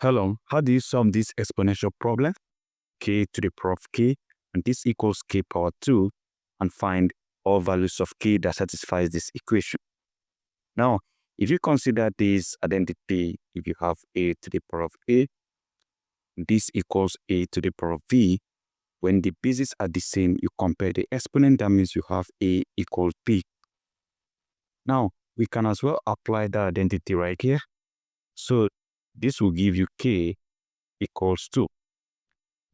Hello, how do you solve this exponential problem? K to the power of k, and this equals k power 2, and find all values of k that satisfies this equation. Now, if you consider this identity, if you have a to the power of a, this equals a to the power of v. When the bases are the same, you compare the exponent, that means you have a equals b. Now, we can as well apply that identity right here. So this will give you k equals 2.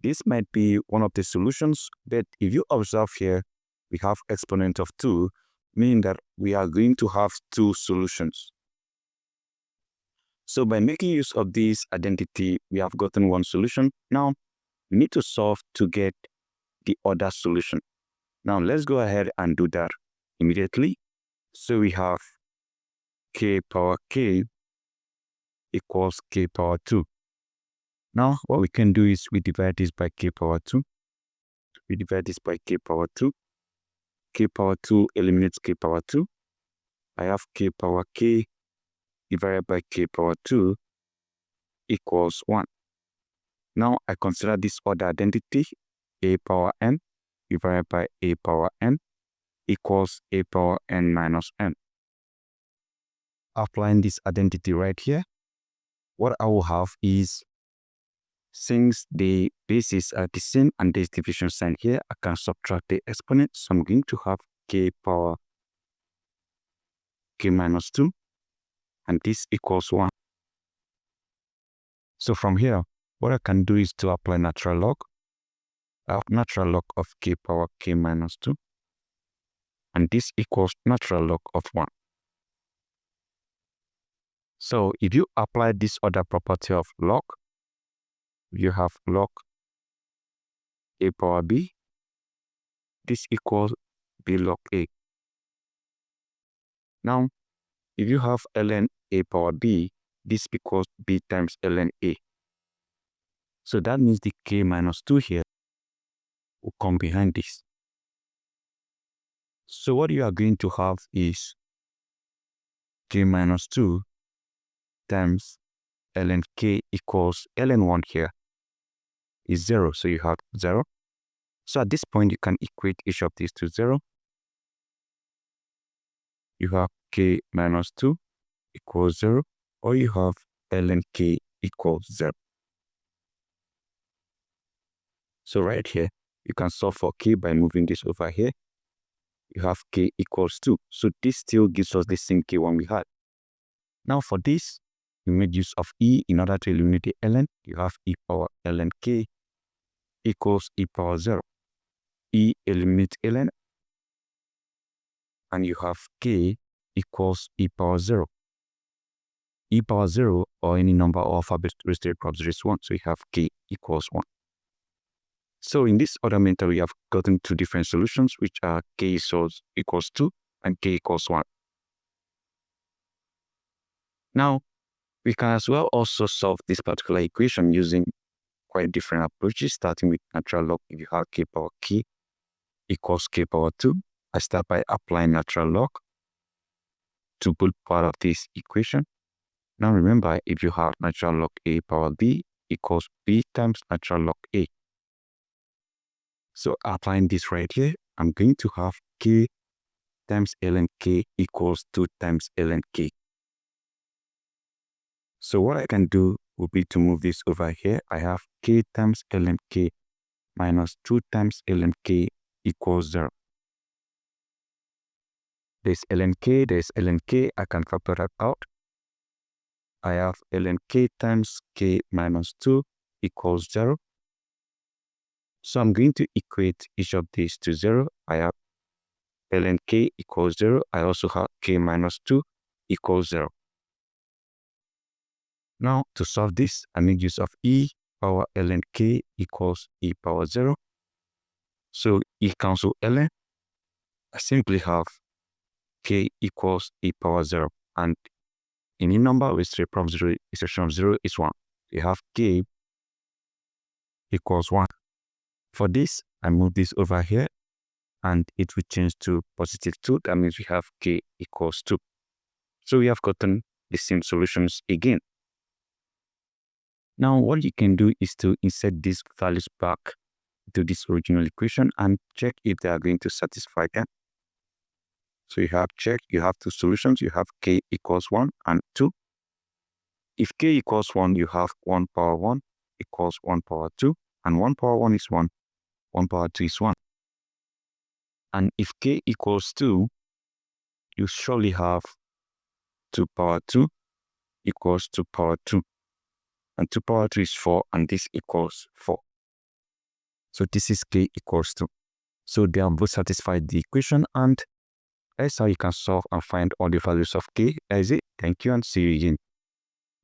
This might be one of the solutions, but if you observe here, we have exponent of 2, meaning that we are going to have two solutions. So by making use of this identity, we have gotten one solution. Now, we need to solve to get the other solution. Now, let's go ahead and do that immediately. So we have k power k equals k power 2. Now, what we can do is we divide this by k power 2. We divide this by k power 2. K power 2 eliminates k power 2. I have k power k divided by k power 2 equals 1. Now, I consider this other identity, a power n divided by a power n equals a power n minus n. Applying this identity right here, what I will have is, since the bases are the same and there's division sign here, I can subtract the exponent. So I'm going to have k power k minus 2, and this equals 1. So from here, what I can do is to apply natural log. I have natural log of k power k minus 2, and this equals natural log of 1. So if you apply this other property of log, you have log a power b, this equals b log a. Now, if you have ln a power b, this equals b times ln a. So that means the k minus 2 here will come behind this. So what you are going to have is k minus 2 times ln k equals ln 1 here is 0. So you have 0. So at this point, you can equate each of these to 0. You have k minus 2 equals 0, or you have ln k equals 0. So right here, you can solve for k by moving this over here. You have k equals 2. So this still gives us the same k1 we had. Now for this, we made use of e in order to eliminate the ln. You have e power ln k equals e power 0. E eliminates ln, and you have k equals e power 0. E power 0, or any number of alphabet raised to the power 0 is 1. So you have k equals 1. So in this other method, we have gotten two different solutions, which are k equals 2 and k equals 1. Now, we can as well also solve this particular equation using quite different approaches, starting with natural log. If you have k power k equals k power 2, I start by applying natural log to both part of this equation. Now remember, if you have natural log a power b equals b times natural log a. So applying this right here, I'm going to have k times ln k equals 2 times ln k. So what I can do will be to move this over here. I have k times ln k minus 2 times ln k equals 0. There's ln k, there's ln k. I can factor that out. I have ln k times k minus 2 equals 0. So I'm going to equate each of these to 0. I have ln k equals 0. I also have k minus 2 equals 0. Now, to solve this, I make use of e power ln k equals e power 0. So e cancel ln. I simply have k equals e power 0. And any number with the power 0 exception of 0 is 1. You have k equals 1. For this, I move this over here, and it will change to positive 2. That means we have k equals 2. So we have gotten the same solutions again. Now, what you can do is to insert these values back to this original equation and check if they are going to satisfy them. So you have check, you have two solutions. You have k equals 1 and 2. If k equals 1, you have 1 power 1 equals 1 power 2, and 1 power 1 is 1, 1 power 2 is 1. And if k equals 2, you surely have 2 power 2 equals 2 power 2. And 2 power 2 is 4, and this equals 4. So this is k equals 2. So they are both satisfied the equation, and that's how you can solve and find all the values of k. That is it. Thank you and see you again.